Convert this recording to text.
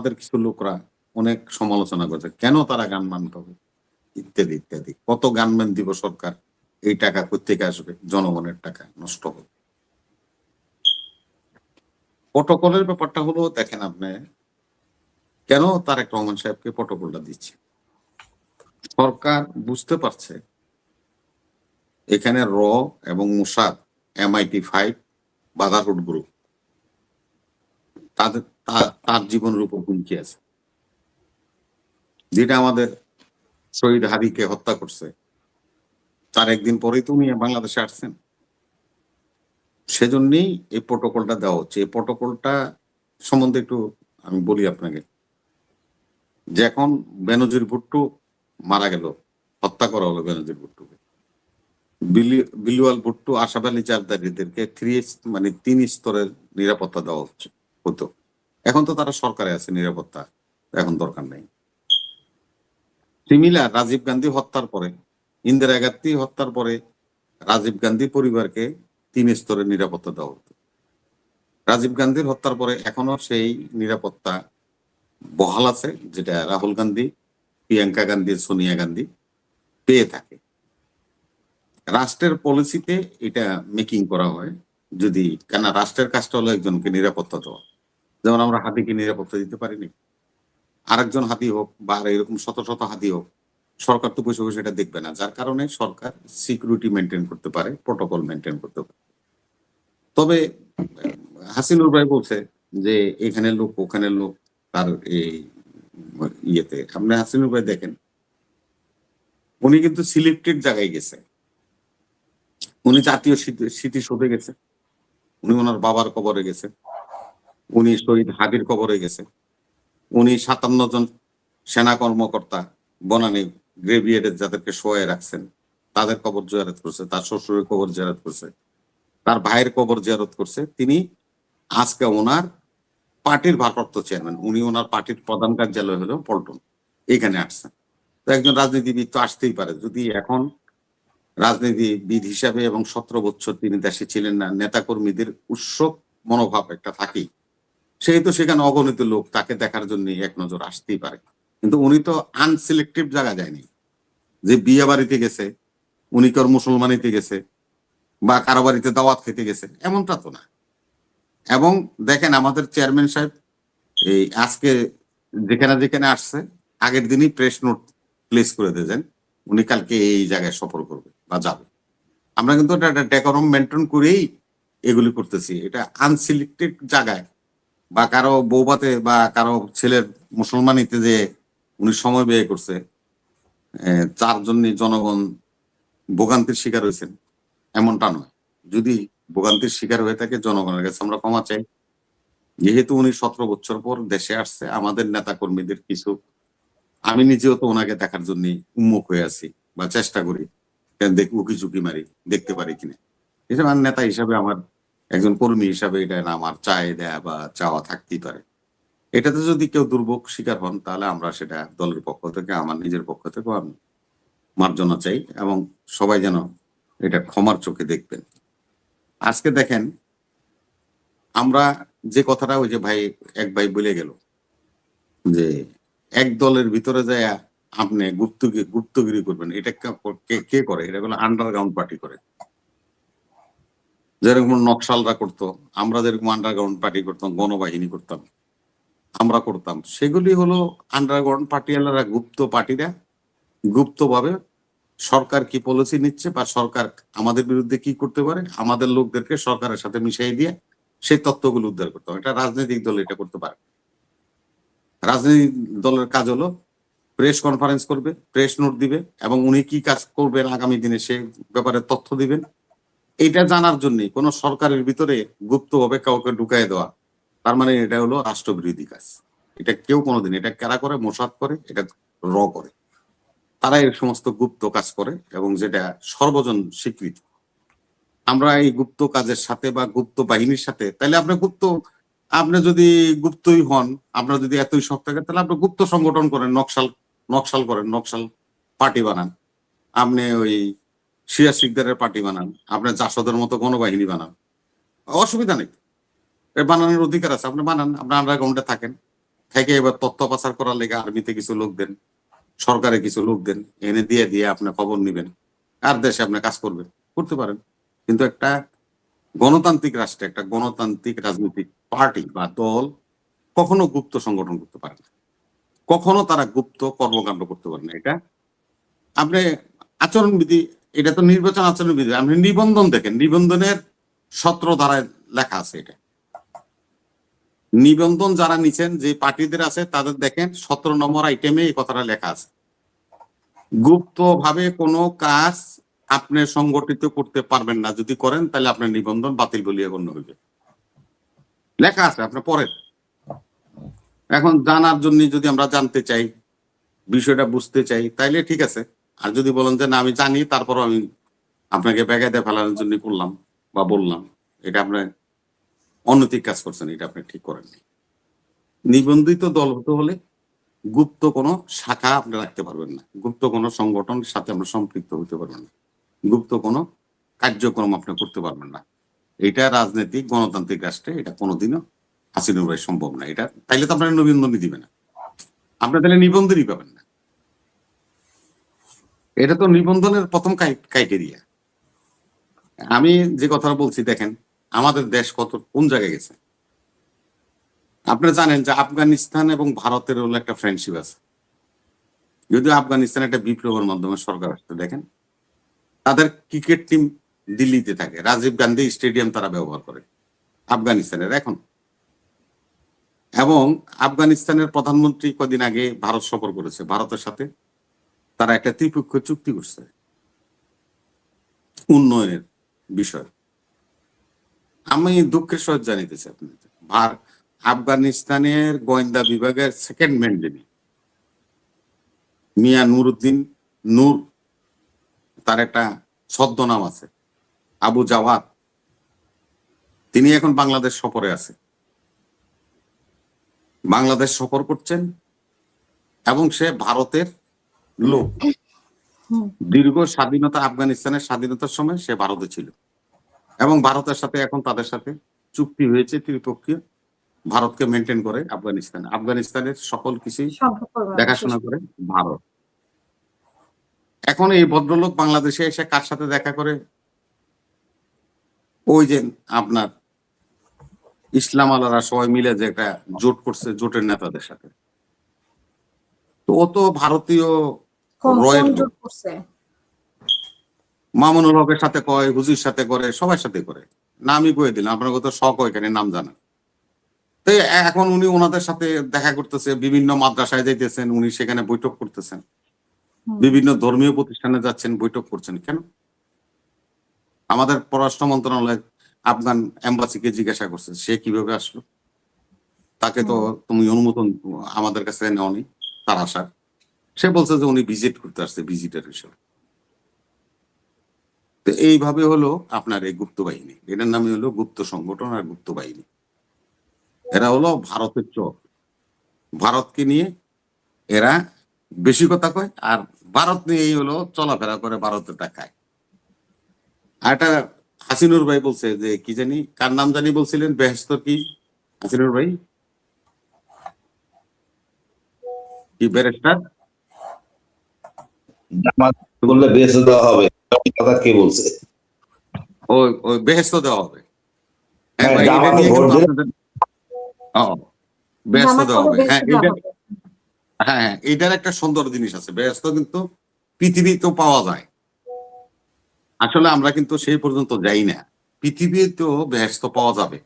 আমাদের কিছু লোকরা অনেক সমালোচনা করছে, কেন তারা গানম্যান হবে ইত্যাদি ইত্যাদি। কত গানম্যান দিব সরকার, এই টাকা কোত্থেকে আসবে, জনগণের টাকা নষ্ট হবে। প্রটোকলের ব্যাপারটা হলো, দেখেন আপনি কেন তারেক রহমান সাহেবকে প্রটোকলটা দিচ্ছে। সরকার বুঝতে পারছে এখানে র এবং মোসাদ, MIT-5, বাধারুট গ্রুপ, তাদের তার জীবনের উপর হুমকি আছে। যেটা আমাদের শহীদ হাদিকে হত্যা করছে, তার একদিন পরেই তো উনি বাংলাদেশে আসছেন। সেজন্যই এই প্রটোকলটা দেওয়া হচ্ছে। এই প্রটোকলটা সম্বন্ধে একটু আমি বলি আপনাকে, যে এখন বেনজির ভুট্টো মারা গেল, হত্যা করা হলো বেনজির ভুট্টোকে, বিলওয়াল ভুট্টো, আশরাফ আলী জারদারিদেরকে 3 স্তরের নিরাপত্তা দেওয়া হতো। এখন তো তারা সরকারে আছে, নিরাপত্তা এখন দরকার নেই। সিমিলার রাজীব গান্ধী হত্যার পরে, ইন্দিরা গান্ধী হত্যার পরে রাজীব গান্ধী পরিবারকে 3 স্তরের নিরাপত্তা দেওয়া হতো। রাজীব গান্ধীর হত্যার পরে এখনো সেই নিরাপত্তা বহাল আছে, যেটা রাহুল গান্ধী, প্রিয়াঙ্কা গান্ধী, সোনিয়া গান্ধী পেয়ে থাকে। রাষ্ট্রের পলিসিতে এটা মেকিং করা হয়, যদি কেন রাষ্ট্রের কাজটা হলো একজনকে নিরাপত্তা দেওয়া। যেমন আমরা হাতিকে নিরাপত্তা দিতে পারিনি, আরেকজন হাতি হোক বা এরকম শত শত হাতি হোক, সরকার তো বসে বসে এটা দেখবে না। যার কারণে সরকার সিকিউরিটি মেনটেন করতে পারে, প্রটোকল মেনটেন করতে পারে। তবে হাসিনুর ভাই বলছে যে এখানে লোক ওখানে লোক, তার এই ইয়েতে আপনি হাসিনুর ভাই দেখেন, উনি কিন্তু সিলেক্টেড জায়গায় গেছে। উনি জাতীয় স্মৃতিসৌধে গেছে, উনি ওনার বাবার কবরে গেছে, উনি শহীদ হাদির কবরে গেছে, উনি 57 জন সেনা কর্মকর্তা বনানী গ্রেভিয়েডে যাদেরকে শোয়ে রাখছেন তাদের কবর জিয়ারত করছে, তার শ্বশুরের কবর জিয়ারত করছে, তার ভাইয়ের কবর জিয়ারত করছে। তিনি আজকে ওনার পার্টির ভারপ্রাপ্ত চেয়ারম্যান, উনি ওনার পার্টির প্রধান কার্যালয় হলো পল্টন, এখানে আসছেন। তো একজন রাজনীতিবিদ তো আসতেই পারে। যদি এখন রাজনীতিবিদ হিসাবে এবং 17 বছর তিনি দেশে ছিলেন না, নেতাকর্মীদের উৎসব মনোভাব একটা থাকেই, সেই তো সেখানে অগণিত লোক তাকে দেখার জন্য এক নজর আসতেই পারে। কিন্তু উনি তো আনসিলেক্টিভ জায়গা যায়নি, যে বিয়ে বাড়িতে গেছে, উনি কার মুসলমানিতে গেছে বা কারো বাড়িতে দাওয়াত খেতে গেছে, এমনটা তো না। এবং দেখেন আমাদের চেয়ারম্যান সাহেব এই আজকে যেখানে যেখানে আসছে, আগের দিনই প্রেস নোট প্লেস করে দিয়েছেন উনি কালকে এই জায়গায় সফর করবে বা যাবে। আমরা কিন্তু এটা ডেকোরাম মেনটেন করেই এগুলি করতেছি। এটা আনসিলেক্টেড জায়গায় বা কারো বৌবাতে বা কারো ছেলের মুসলমানিতে যে উনি সময় ব্যয় করছে, তার জন্য জনগণ ভোগান্তির শিকার হয়েছেন, এমনটা নয়। যদি ভোগান্তির শিকার হয়ে থাকে, জনগণের কাছে আমরা ক্ষমা চাই। যেহেতু উনি 17 বছর পর দেশে আসছে, আমাদের নেতা কর্মীদের কিছু, আমি নিজেও তো ওনাকে দেখার জন্য উন্মুখ হয়ে আছি বা চেষ্টা করি, উকি ঝুঁকি মারি দেখতে পারি কিনা। হিসেবে আমার নেতা হিসাবে, আমার একজন কর্মী হিসাবে এটা না আমার চায় দেয়া বা চাওয়া থাকতেই পারে। এটাতে যদি কেউ দুর্ভোগ শিকার হন, তাহলে আমরা সেটা দলের পক্ষ থেকে, আমার নিজের পক্ষ থেকেও আমি মার্জনা চাই, এবং সবাই যেন এটা ক্ষমার চোখে দেখবেন। আজকে দেখেন আমরা যে কথাটা, ওই যে ভাই এক ভাই বলে গেল যে এক দলের ভিতরে যায় আপনি গুপ্তগিরি করবেন, এটা কে করে? এটা হলো আন্ডারগ্রাউন্ড পার্টি করে। যেরকম নকশালরা করতো, আমরা যেরকম আন্ডারগ্রাউন্ড পার্টি করতাম, গণবাহিনী করতাম, আমরা করতাম, সেগুলি হলো আন্ডারগ্রাউন্ড পার্টিওয়ালারা, গুপ্ত পার্টিরা গুপ্তভাবে সরকার কি পলিসি নিচ্ছে বা সরকার আমাদের বিরুদ্ধে কি করতে পারে, আমাদের লোকদেরকে সরকারের সাথে মিশিয়ে দিয়ে সেই তথ্যগুলো উদ্ধার করতে হবে। এটা রাজনৈতিক দল এটা করতে পারে। রাজনৈতিক দলের কাজ হলো প্রেস কনফারেন্স করবে, প্রেস নোট দিবে, এবং উনি কি কাজ করবেন আগামী দিনে সে ব্যাপারে তথ্য দিবেন। এটা জানার জন্য কোন সরকারের ভিতরে গুপ্তভাবে কাউকে ঢুকাই দেওয়া, তার মানে এটা হলো রাষ্ট্রবিরোধী কাজ। এটা কেউ কোনোদিন, এটা কারা করে? মোসাদ করে, এটা র করে। তারা এই সমস্ত গুপ্ত কাজ করে, এবং যেটা সর্বজন স্বীকৃত। আমরা এই গুপ্ত কাজের সাথে বা গুপ্ত বাহিনীর সাথে, তাহলে আপনি যদি গুপ্তই হন, আপনার যদি এতই শখ থাকে, তাহলে আপনি গুপ্ত সংগঠন করেন, নকশাল করেন, নকশাল পার্টি বানান, আপনি ওই শিয়া শিকদারের পার্টি বানান, আপনার জাসদের মতো গণবাহিনী বানান, অসুবিধা নেই, বানানোর অধিকার আছে, আপনি বানান, আপনার আন্ডারগ্রাউন্ডে থাকেন। থেকে এবার তথ্য পাচার করার লেগে আর্মিতে কিছু লোক দেন, সরকারে কিছু লোক দেন, এনে দিয়ে দিয়ে আপনি খবর নিবেন আর দেশে আপনি কাজ করবেন, করতে পারেন। কিন্তু একটা গণতান্ত্রিক রাষ্ট্রে একটা গণতান্ত্রিক রাজনৈতিক পার্টি বা দল কখনো গুপ্ত সংগঠন করতে পারে না, কখনো তারা গুপ্ত কর্মকাণ্ড করতে পারে না। এটা আপনি আচরণবিধি, এটা তো নির্বাচন আচরণবিধি, আপনি নিবন্ধন দেখেন, নিবন্ধনের 17 ধারায় লেখা আছে। এটা নিবন্ধন যারা নিচ্ছেন যে পার্টিদের আছে তাদের দেখেন 17 নম্বর আইটেমে এই কথাটা লেখা আছে, গুপ্ত ভাবে কোনো কাজ আপনি সংগঠিত করতে পারবেন না, যদি করেন তাহলে আপনার নিবন্ধন বাতিল বলিয়া গণ্য হইবে, লেখা আছে, আপনি পড়েন। এখন জানার জন্য যদি আমরা জানতে চাই, বিষয়টা বুঝতে চাই, তাইলে ঠিক আছে। আর যদি বলেন যে না আমি জানি তারপরও আমি আপনাকে বেগাইতে ফেলানোর জন্য করলাম বা বললাম, এটা আপনার অনৈতিক কাজ করছেন, এটা আপনি ঠিক করেননি। নিবন্ধিত দল হতে হলে গুপ্ত কোনো শাখা আপনি রাখতে পারবেন না, গুপ্ত কোনো সংগঠনের সাথে আপনি সম্পৃক্ত হতে পারবেন না, গুপ্ত কোনো কার্যক্রম আপনি করতে পারবেন না। এটা রাজনৈতিক গণতান্ত্রিক রাষ্ট্রে এটা কোনোদিনও হাসিনুর ভাই সম্ভব না। এটা তাইলে তো আপনার নিবন্ধনই দিবে না, আপনার তাহলে নিবন্ধনই পাবেন না। এটা তো নিবন্ধনের প্রথম ক্রাইটেরিয়া। আমি যে কথা বলছি দেখেন আমাদের দেশ কোন জায়গায় গেছে। আপনারা জানেন যে আফগানিস্তান এবং ভারতের হলো একটা ফ্রেন্ডশিপ আছে, যদিও আফগানিস্তান একটা বিপ্লবের মাধ্যমে সরকার আসতে, দেখেন তাদের ক্রিকেট টিম দিল্লিতে থাকে, রাজীব গান্ধী স্টেডিয়াম তারা ব্যবহার করে আফগানিস্তানের এখন। এবং আফগানিস্তানের প্রধানমন্ত্রী কদিন আগে ভারত সফর করেছে, ভারতের সাথে তারা একটা ত্রিপক্ষীয় চুক্তি করছে উন্নয়নের বিষয়। আমি দুঃখের সহিত জানিতেছি আপনাদের, আফগানিস্তানের গোয়েন্দা বিভাগের সেকেন্ড ম্যান যিনি মিয়া নুরউদ্দিন নূর, তার একটা ছদ্মনাম আছে আবু জাওয়াদ, তিনি এখন বাংলাদেশ সফরে আছে, বাংলাদেশ সফর করছেন এবং সে ভারতের লোক। দীর্ঘ স্বাধীনতা, আফগানিস্তানের স্বাধীনতার সময় সে ভারতে ছিল এবং ভারতের সাথে এখন তাদের সাথে চুক্তি হয়েছে ত্রিপক্ষীয়, ভারতকে মেনটেন করে আফগানিস্তান, আফগানিস্তানের সকল কিছুই দেখাশোনা করে ভারত। এখন এই ভদ্রলোক বাংলাদেশে এসে কার সাথে দেখা করে, ওই যে আপনার ইসলাম আলারা সবাই মিলে যে একটা জোট করছে, জোটের নেতাদের সাথে। তো ও তো ভারতীয় রয়ের মামুনুল হকের সাথে কয়, হুজির সাথে করে, সবার সাথে করে, নামই কয়ে দিলাম আপনার কত শখ এখানে নাম জানা। তো এখন উনি ওনাদের সাথে দেখা করতেছে, বিভিন্ন মাদ্রাসায় যাইতেছেন, উনি সেখানে বৈঠক করতেছেন, বিভিন্ন ধর্মীয় প্রতিষ্ঠানে যাচ্ছেন, বৈঠক করছেন। কেন? আমাদের পররাষ্ট্র মন্ত্রণালয় আফগান এম্বাসিকে জিজ্ঞাসা করছে সে কিভাবে আসলো, তাকে তো তুমি অনুমোদন আমাদের কাছে নেওনি তার আসার। সে বলছে যে উনি ভিজিট করতে আসছে, ভিজিটার হিসেবে। তো এইভাবে হলো আপনার এই গুপ্ত বাহিনী, এটার নামই হলো গুপ্ত সংগঠন আর গুপ্ত বাহিনী। এরা হলো ভারতের চোখ, ভারতকে নিয়ে এরা বেশি কথা কয় আর ভারত নিয়েই হলো চলাফেরা করে, ভারতের টাকায়। আর একটা হাসিনুর ভাই বলছে যে কি জানি কার নাম জানি বলছিলেন, বেহেশত কি হাসিনুর ভাই কি ব্যারিস্টার বললে বেহেশত দেওয়া হবে, কথা কে বলছে? ওই বেহেশত দেওয়া হবে, বেহেশত দেওয়া হবে। হ্যাঁ, এটার একটা সুন্দর জিনিস আছে, বেহেশত কিন্তু পৃথিবীতেও পাওয়া যায়। আসলে আমরা কিন্তু সেই পর্যন্ত যাই না, পৃথিবীতেও বেহেশত পাওয়া যাবে।